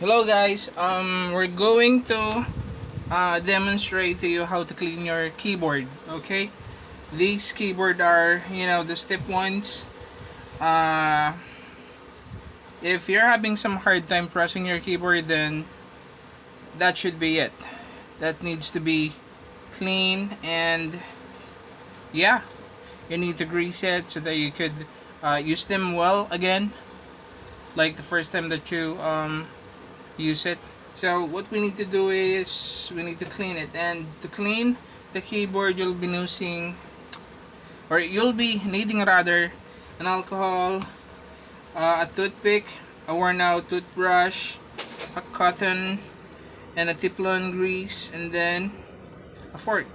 Hello guys, we're going to demonstrate to you how to clean your keyboard. Okay, these keyboard are, the step ones. uh, if you're having some hard time pressing your keyboard, then that should be it. That needs to be clean, and yeah, you need to grease it so that you could use them well again, like the first time that you use it. So what we need to do is we need to clean it, and to clean the keyboard you'll be needing rather an alcohol, a toothpick, a worn out toothbrush, a cotton, and a Tiflon grease, and then a fork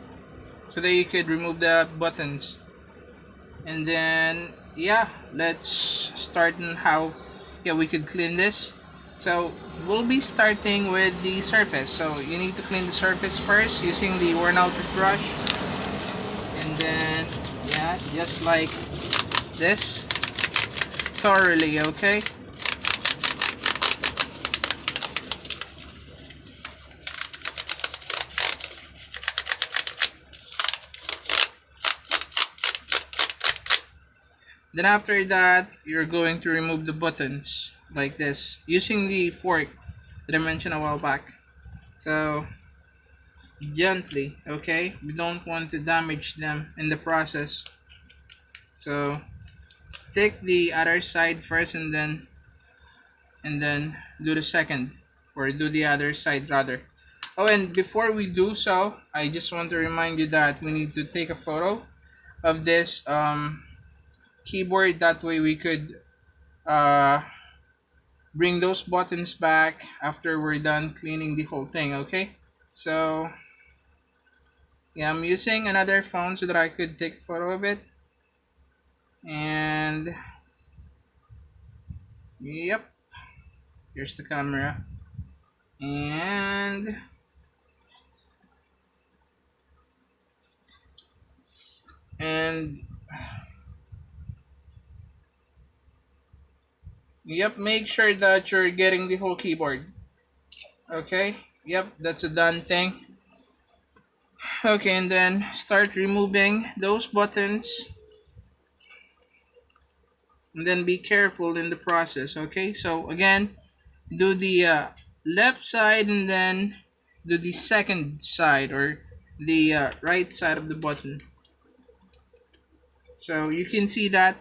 so that you could remove the buttons. And then yeah, let's start on how we could clean this. So we'll be starting with the surface. So you need to clean the surface first using the worn out brush, and then yeah, just like this, thoroughly. Okay, then after that you're going to remove the buttons like this using the fork that I mentioned a while back. So gently, okay, we don't want to damage them in the process. So take the other side first, and then do the second, or do the other side rather. Oh, and before we do so, I just want to remind you that we need to take a photo of this keyboard. That way we could uh, bring those buttons back after we're done cleaning the whole thing. Okay, so yeah, I'm using another phone so that I could take a photo of it. And yep, here's the camera. And yep, make sure that you're getting the whole keyboard. Okay, yep, that's a done thing. Okay, and then start removing those buttons, and then be careful in the process. Okay, so again, do the left side, and then do the second side, or the right side of the button. So you can see that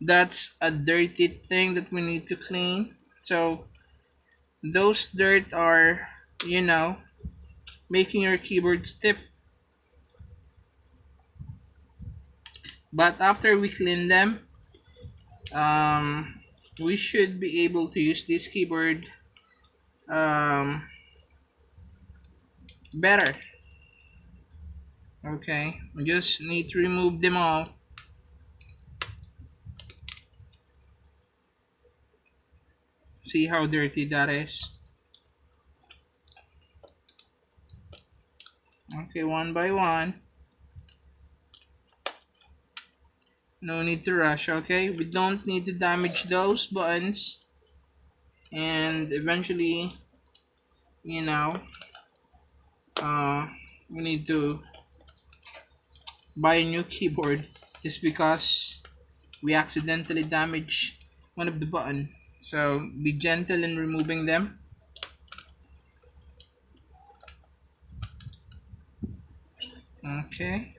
that's a dirty thing that we need to clean. So those dirt are, you know, making your keyboard stiff. But after we clean them, um, we should be able to use this keyboard um, better. Okay, we just need to remove them all. See how dirty that is. Okay, one by one. No need to rush, okay? We don't need to damage those buttons. And eventually, you know, uh, we need to buy a new keyboard just because we accidentally damaged one of the button. So be gentle in removing them. Okay.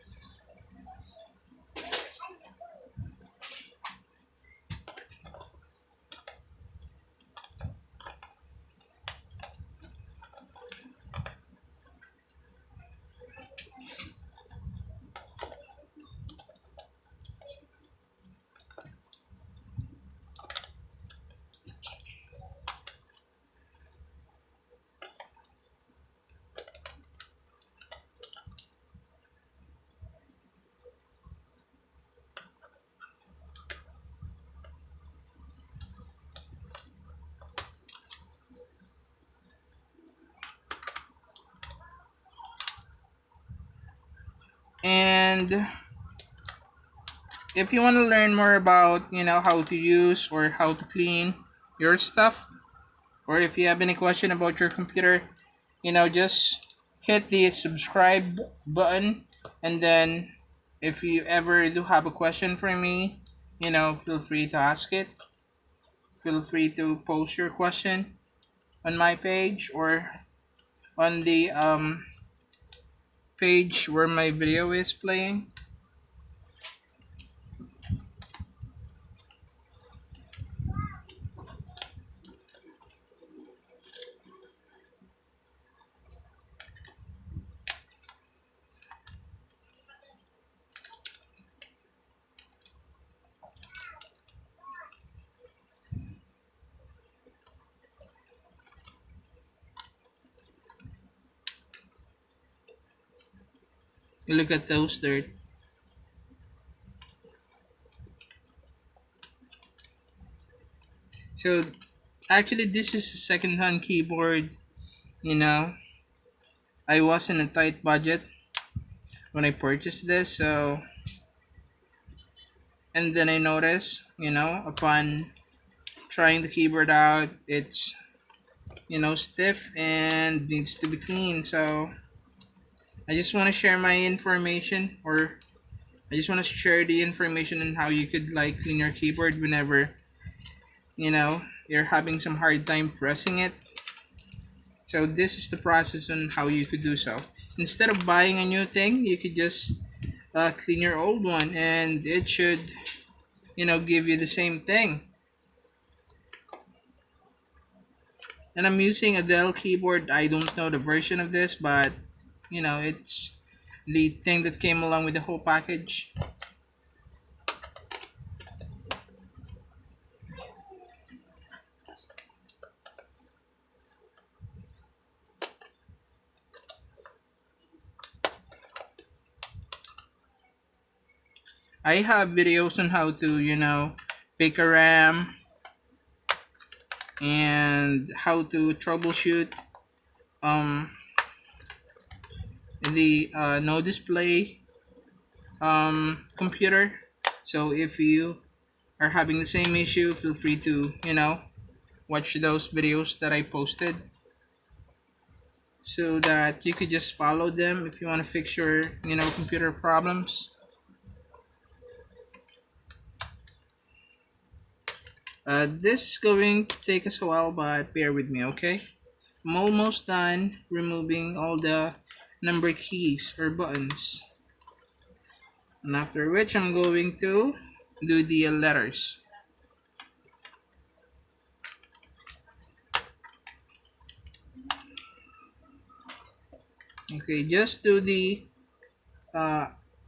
And if you want to learn more about, how to use or how to clean your stuff, or if you have any question about your computer, just hit the subscribe button. And then if you ever do have a question for me, feel free to ask it. Feel free to post your question on my page or on the page where my video is playing. Look at those dirt. So actually, this is a second-hand keyboard. You know, I was in a tight budget when I purchased this, so and then I noticed, upon trying the keyboard out, it's stiff and needs to be cleaned. So I just want to share my information, or I just want to share the information on how you could like clean your keyboard whenever you're having some hard time pressing it. So this is the process on how you could do so. Instead of buying a new thing, you could just clean your old one, and it should give you the same thing. And I'm using a Dell keyboard. I don't know the version of this, but it's the thing that came along with the whole package. I have videos on how to, pick a RAM and how to troubleshoot the no display computer. So if you are having the same issue, feel free to, watch those videos that I posted so that you could just follow them if you want to fix your, computer problems. This is going to take us a while, but bear with me, okay? I'm almost done removing all the number keys or buttons. And after which I'm going to do the letters. Okay, just do the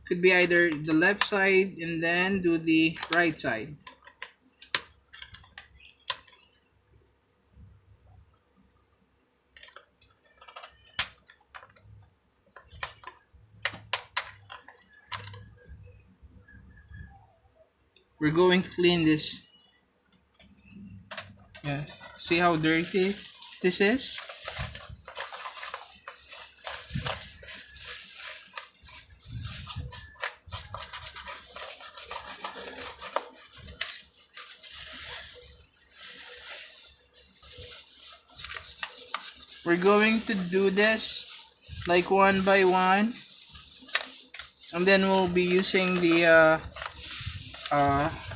could be either the left side and then do the right side. We're going to clean this. Yes, see how dirty this is? We're going to do this like one by one, and then we'll be using the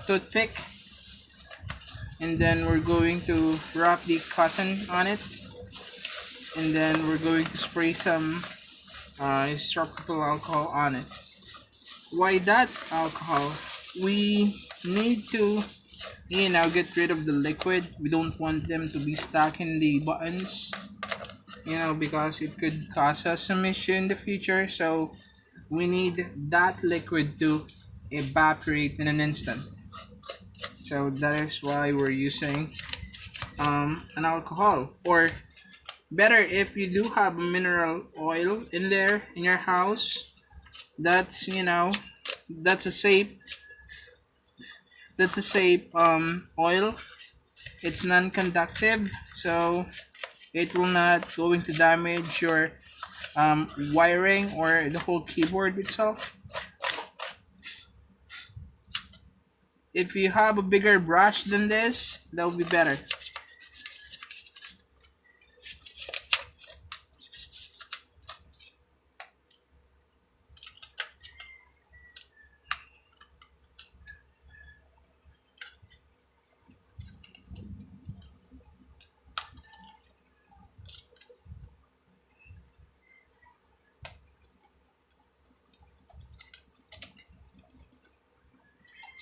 toothpick, and then we're going to wrap the cotton on it, and then we're going to spray some isopropyl alcohol on it. Why that alcohol? We need to get rid of the liquid. We don't want them to be stuck in the buttons, because it could cause us some issue in the future. So we need that liquid to evaporate in an instant. So that is why we're using an alcohol, or better if you do have a mineral oil in there in your house. That's that's a safe oil. It's non-conductive, so it will not going to damage your wiring or the whole keyboard itself. If you have a bigger brush than this, that would be better.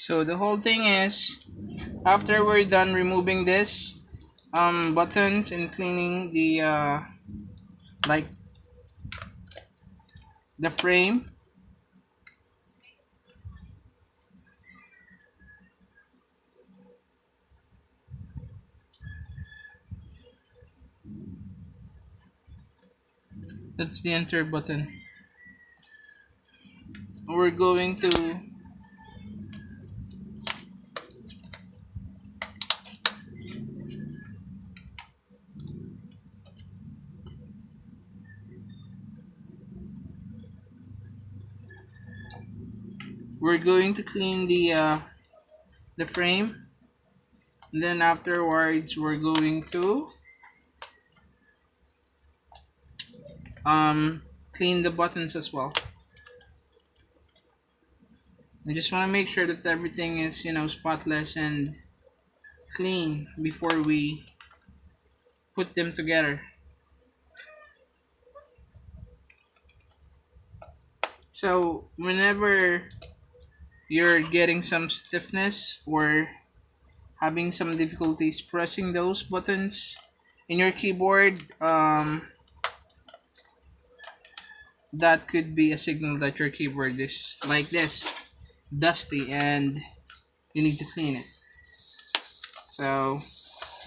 So the whole thing is, after we're done removing this buttons and cleaning the like the frame, that's the enter button. We're going to clean the frame. And then afterwards we're going to clean the buttons as well. I just want to make sure that everything is, spotless and clean before we put them together. So whenever you're getting some stiffness or having some difficulties pressing those buttons in your keyboard, that could be a signal that your keyboard is like this, dusty, and you need to clean it. So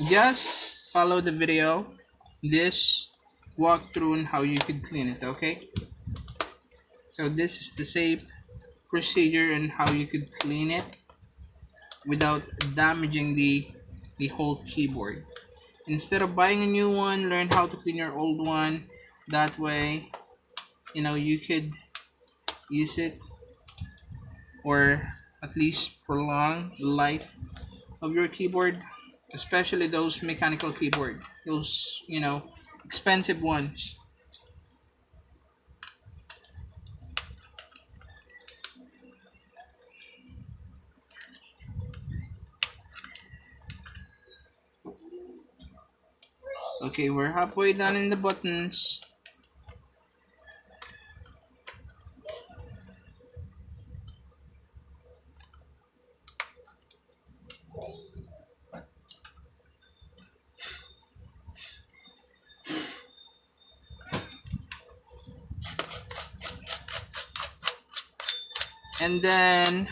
just follow the video, this walkthrough on how you could clean it, okay? So this is the safe procedure on how you could clean it without damaging the whole keyboard. Instead of buying a new one, learn how to clean your old one. That way, you could use it, or at least prolong the life of your keyboard, especially those mechanical keyboard, those expensive ones. Okay, we're halfway done in the buttons. And then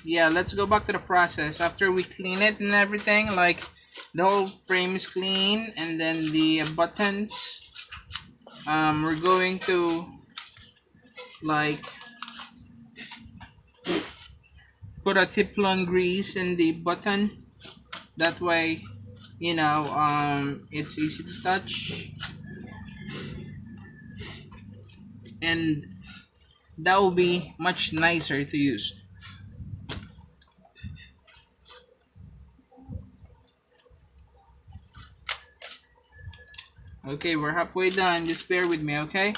yeah, let's go back to the process. After we clean it and everything, like the whole frame is clean, and then the buttons, we're going to like put a Tiflon grease in the button. That way, it's easy to touch, and that will be much nicer to use. Okay, we're halfway done. Just bear with me, okay?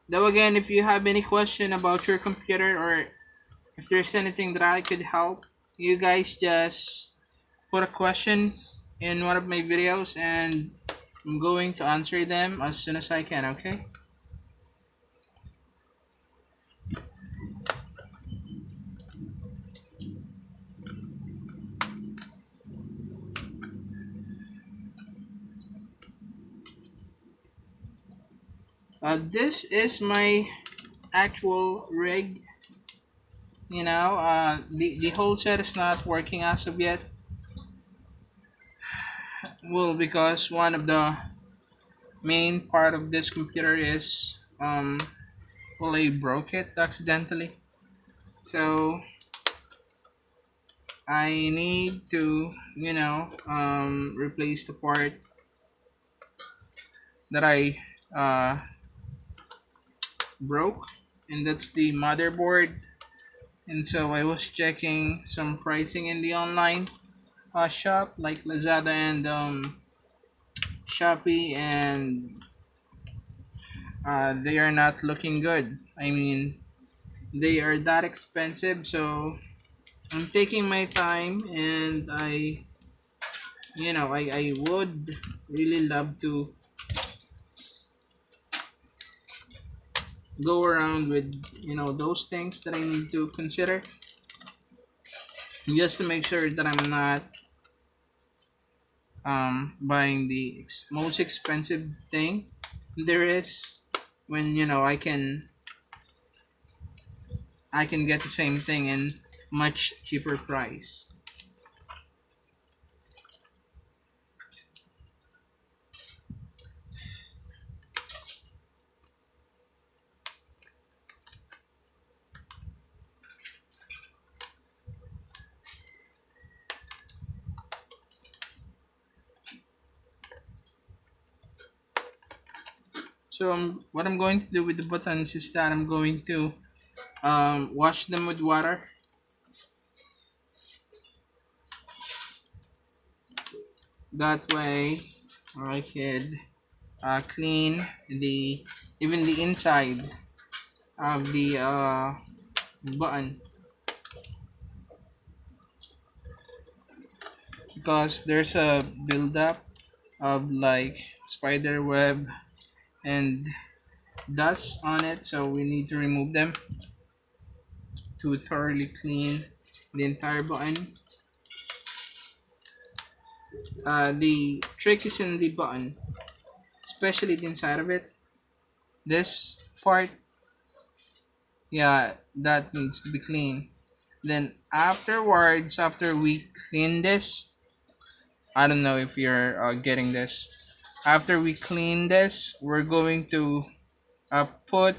Though again, if you have any question about your computer, or if there's anything that I could help, you guys just put a question in one of my videos, and I'm going to answer them as soon as I can, okay? This is my actual rig. The whole set is not working as of yet. Well, because one of the main part of this computer is well, I broke it accidentally. So I need to replace the part that I broke, and that's the motherboard. And so I was checking some pricing in the online shop like Lazada and Shopee, and they are not looking good. I mean, they are that expensive, so I'm taking my time, and I would really love to go around with those things that I need to consider. just to make sure that I'm not buying the most expensive thing there is, when I can get the same thing in much cheaper price. So what I'm going to do with the buttons is that I'm going to wash them with water. That way I could clean the even the inside of the button, because there's a buildup of like spider web and dust on it, so we need to remove them to thoroughly clean the entire button. The trick is in the button, especially the inside of it. This part, yeah, that needs to be clean. Then afterwards, after we clean this, I don't know if you're getting this. After we clean this, we're going to put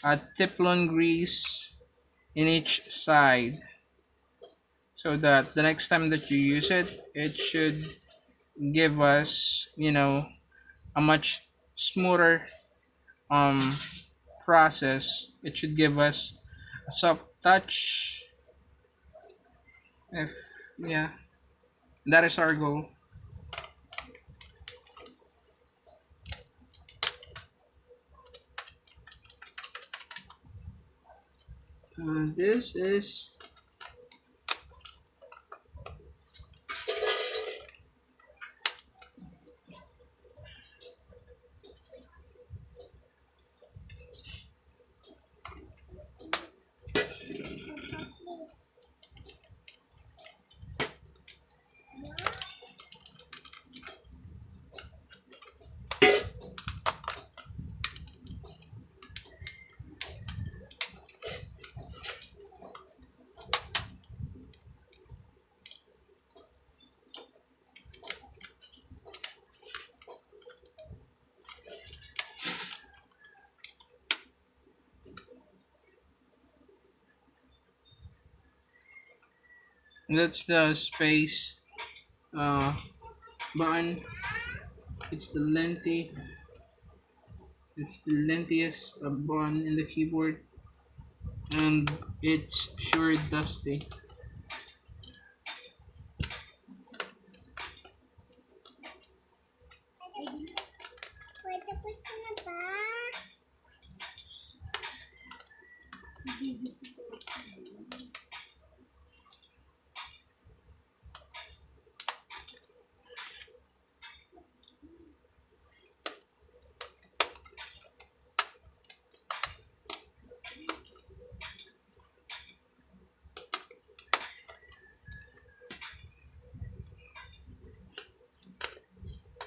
a Tiflon grease in each side, so that the next time that you use it, it should give us, a much smoother um process. It should give us a soft touch. If Yeah, that is our goal. This is that's the space uh button. It's the lengthiest button in the keyboard, and it's sure dusty.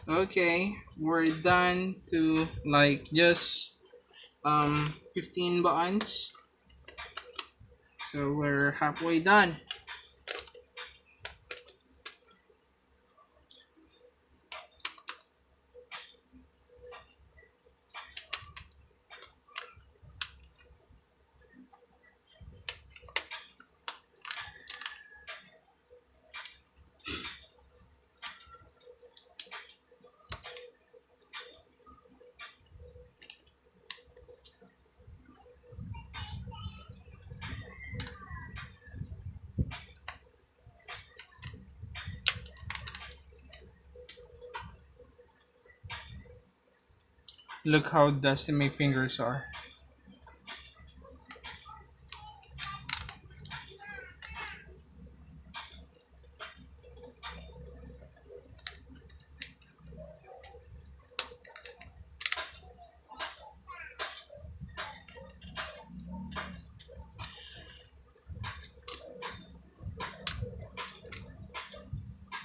Okay, we're done to like just 15 buttons, so we're halfway done. Look how dusty my fingers are.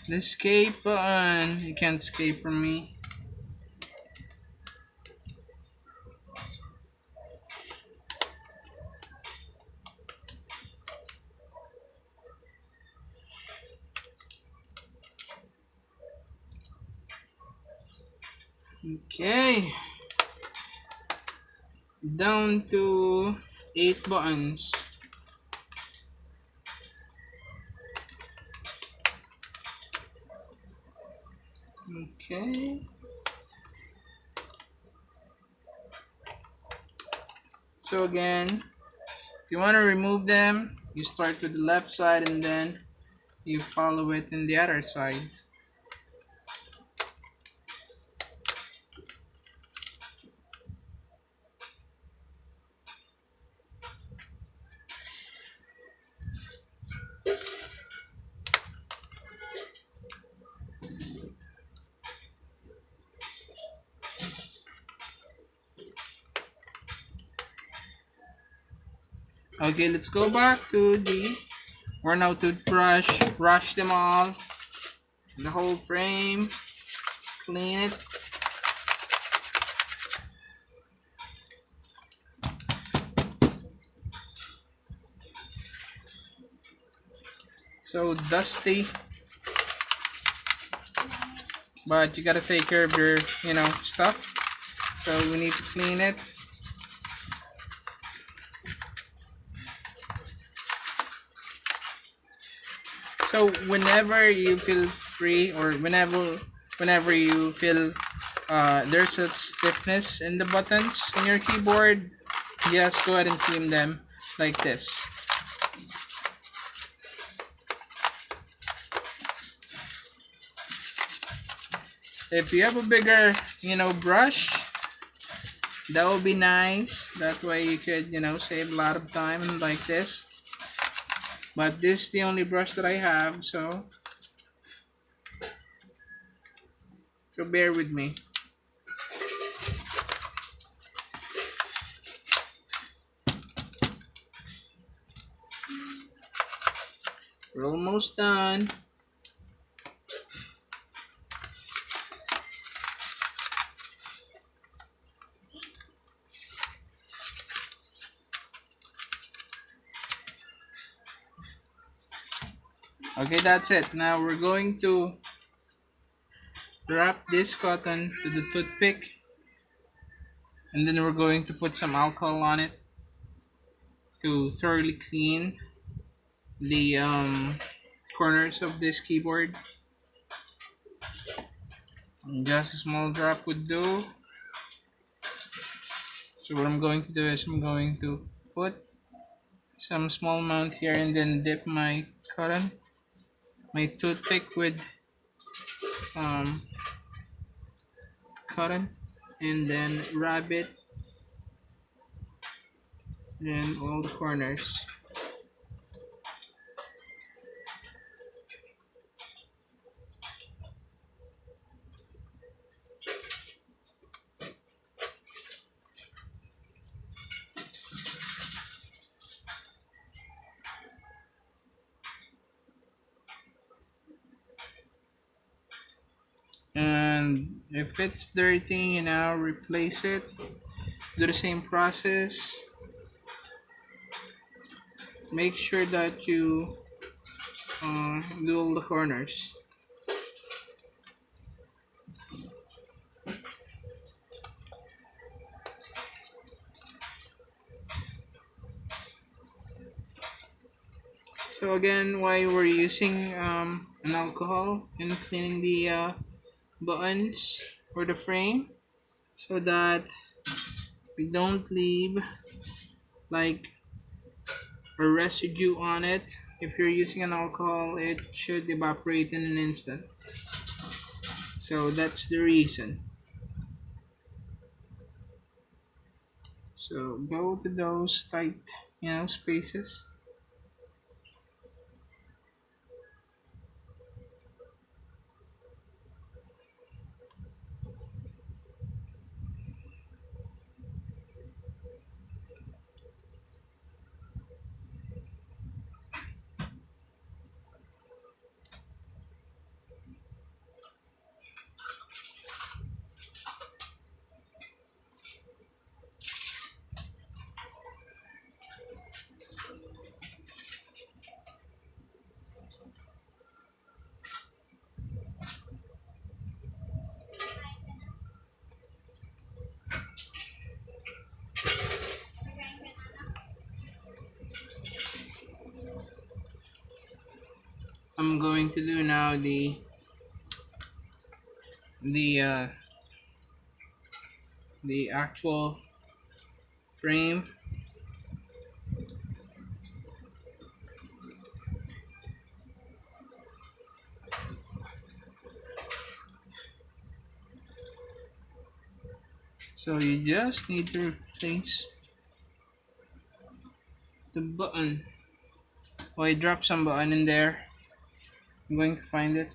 The escape button. You can't escape from me. Okay. Down to 8 buttons. Okay. So again, if you want to remove them, you start with the left side and then you follow it in the other side. Okay, let's go back to the worn out toothbrush. Brush them all, the whole frame, clean it. So dusty, but you gotta take care of your, stuff. So we need to clean it. So whenever you feel free, or whenever you feel there's a stiffness in the buttons in your keyboard, just go ahead and clean them like this. If you have a bigger, brush, that would be nice. That way you could, save a lot of time like this. But this is the only brush that I have, so bear with me. We're almost done. Okay, that's it. Now we're going to wrap this cotton to the toothpick, and then we're going to put some alcohol on it to thoroughly clean the corners of this keyboard. And just a small drop would do. So what I'm going to do is I'm going to put some small amount here and then dip my toothpick with um, cotton, and then rub it in all the corners. And if it's dirty, replace it. Do the same process. Make sure that you do all the corners. So again, why we're using an alcohol in cleaning the buttons or the frame, so that we don't leave like a residue on it. If you're using an alcohol, it should evaporate in an instant. So that's the reason. So go to those tight, spaces. I'm going to do now the uh, the actual frame. So you just need to replace the button. Oh, I dropped some button in there. I'm going to find it.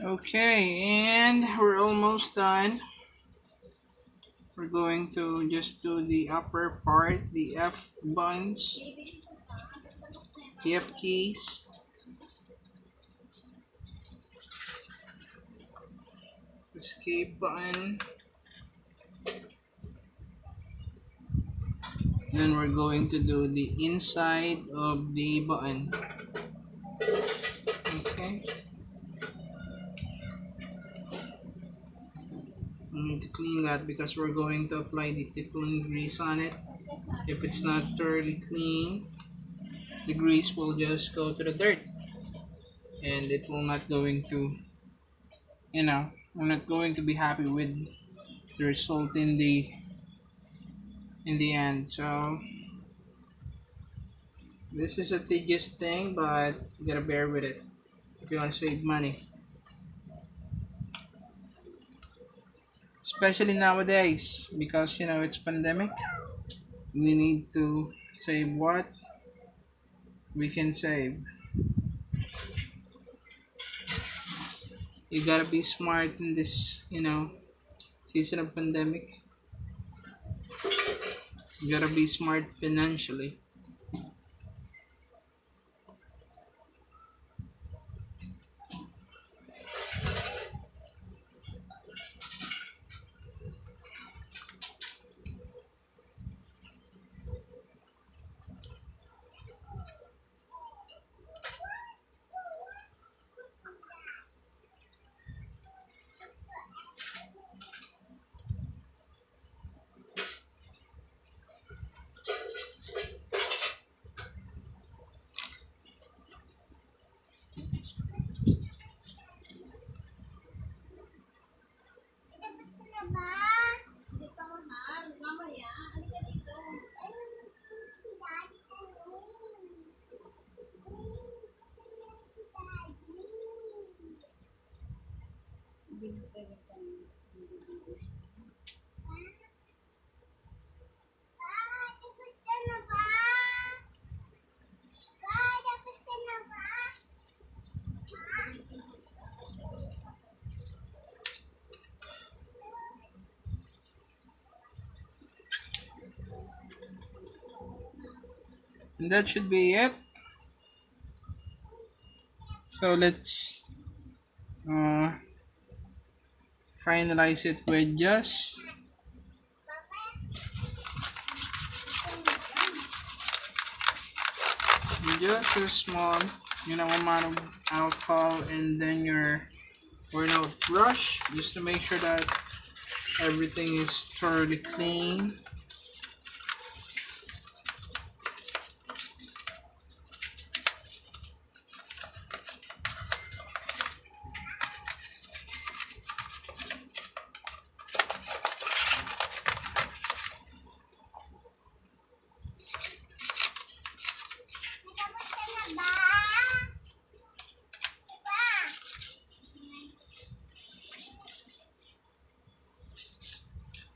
Okay, and we're almost done. We're going to just do the upper part, the F buttons, the F keys, escape button. Then we're going to do the inside of the button. Okay. We need to clean that because we're going to apply the Tiflon grease on it. If it's not thoroughly clean, the grease will just go to the dirt and it will not going to, we're not going to be happy with the result in the end. So this is a tedious thing, but you gotta bear with it if you want to save money, especially nowadays because it's pandemic. We need to save what we can save. You gotta be smart in this season of pandemic. You gotta be smart financially. And that should be it. So let's uh, finalize it with just a small, amount of alcohol, and then your worn out brush, just to make sure that everything is thoroughly clean.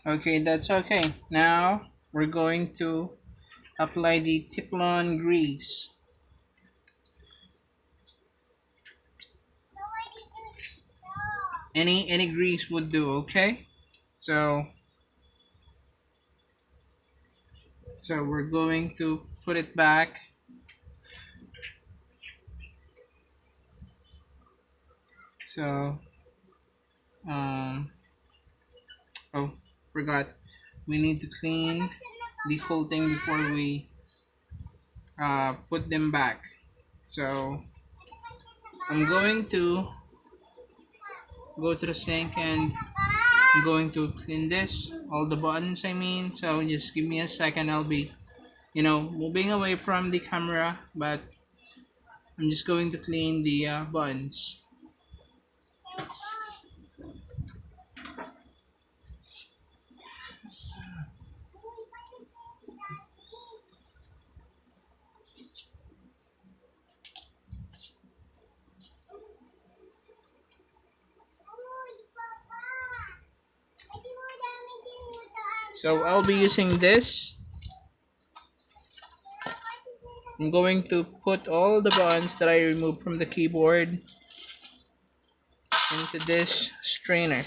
Okay, that's okay. Now we're going to apply the Tiflon grease. Any grease would do, okay? So we're going to put it back. So um oh, forgot. We need to clean the whole thing before we put them back. So I'm going to go to the sink and I'm going to clean this, all the buttons I mean. So just give me a second. I'll be, moving away from the camera, but I'm just going to clean the buttons. So I'll be using this. I'm going to put all the buttons that I removed from the keyboard into this strainer.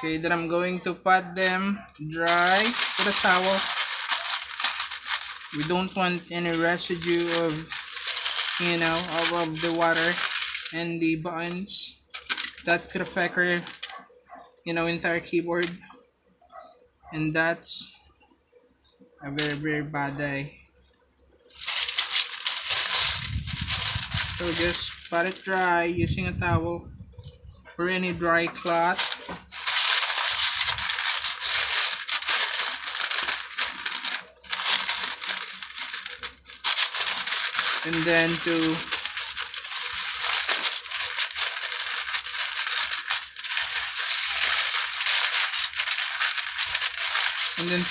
Okay, then I'm going to pat them dry with a towel. We don't want any residue of the water and the buttons. That could affect our, entire keyboard. And that's a very, very bad day. So just pat it dry using a towel or any dry cloth. And then to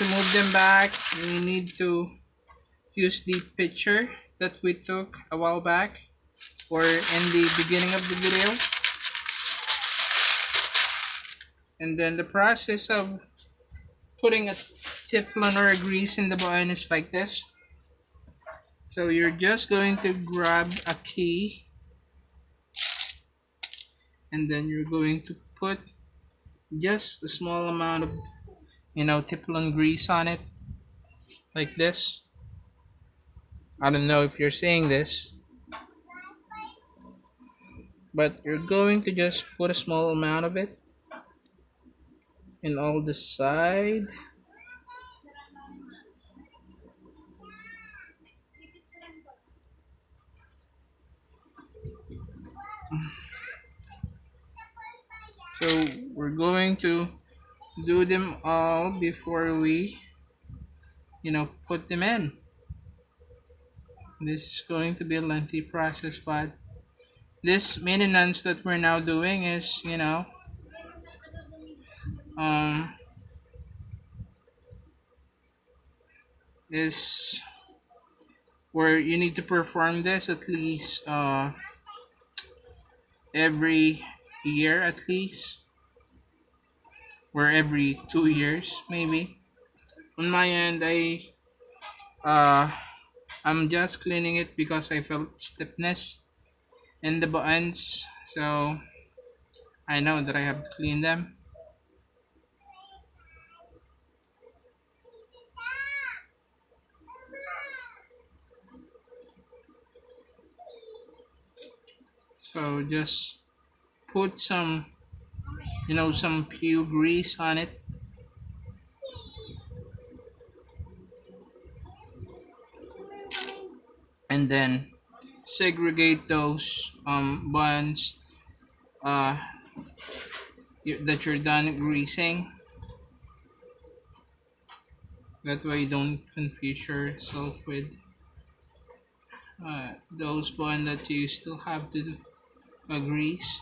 move them back, we need to use the picture that we took a while back or in the beginning of the video. And then the process of putting a Teflon or a grease in the button is like this. So you're just going to grab a key, and then you're going to put just a small amount of, Teflon grease on it, like this. I don't know if you're seeing this, but you're going to just put a small amount of it in all the side. So we're going to do them all before we, put them in. This is going to be a lengthy process, but this maintenance that we're now doing is, um, is where you need to perform this at least every year, at least, or every 2 years maybe. On my end, uh, I'm just cleaning it because I felt stiffness in the buttons, so I know that I have to clean them. So just put some, some pure grease on it, and then segregate those buns uh, that you're done greasing. That way you don't confuse yourself with those buns that you still have to grease.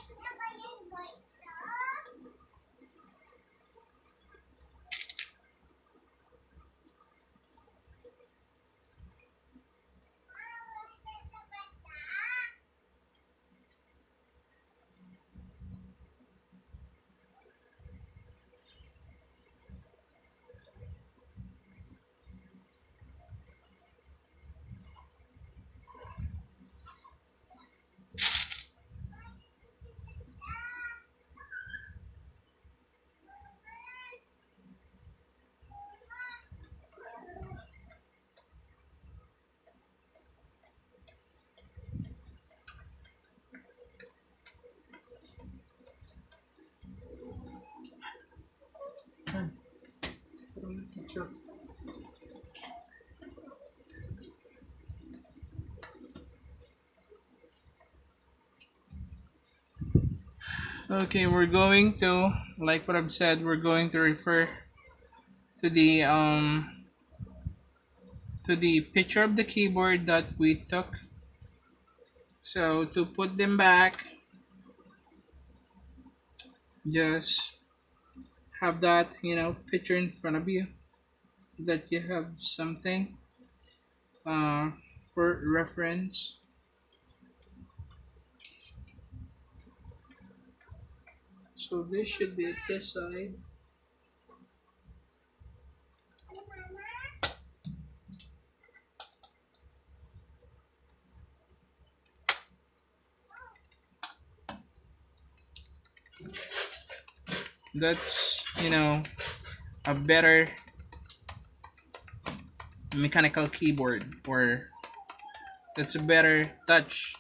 Okay, we're going to, like what I've said, we're going to refer to the picture of the keyboard that we took. So to put them back, just have that, picture in front of you, that you have something uh, for reference. So this should be at this side. That's, a better mechanical keyboard, or that's a better touch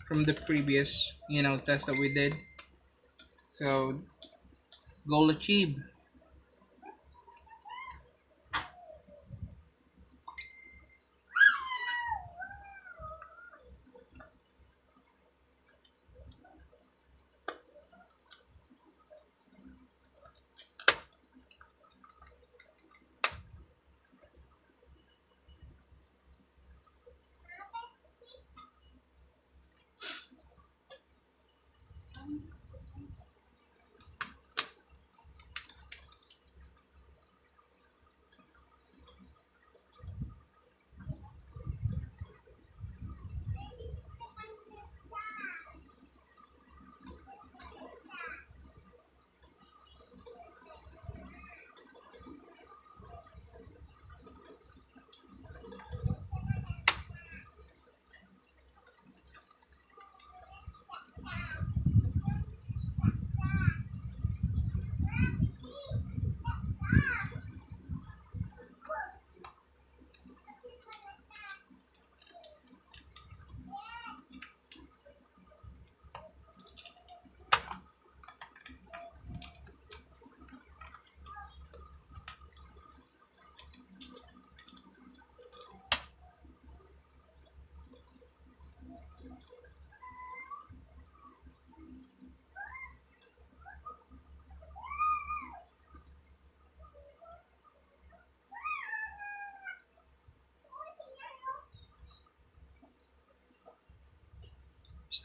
from the previous, test that we did. So goal achieved.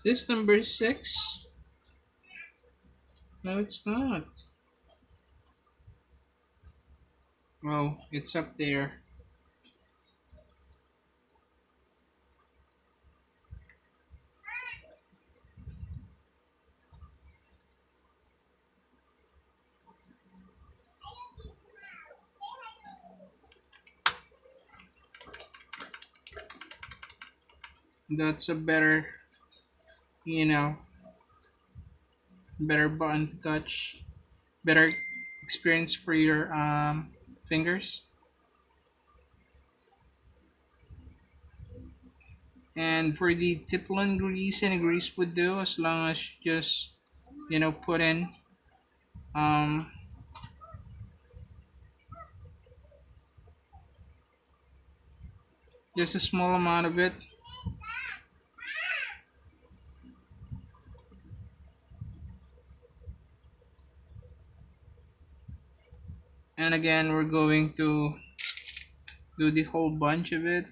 this number 6? No, it's not. Oh, it's up there. That's a better, you know, better button to touch. Better experience for your fingers. And for the Tiflon grease, any grease would do as long as you just, put in um, just a small amount of it. And again, we're going to do the whole bunch of it.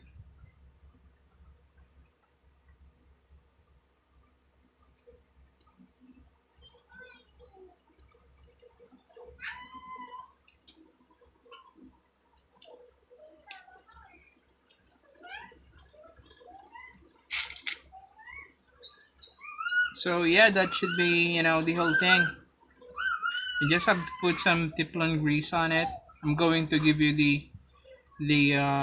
So yeah, that should be, the whole thing. You just have to put some Teflon grease on it. I'm going to give you the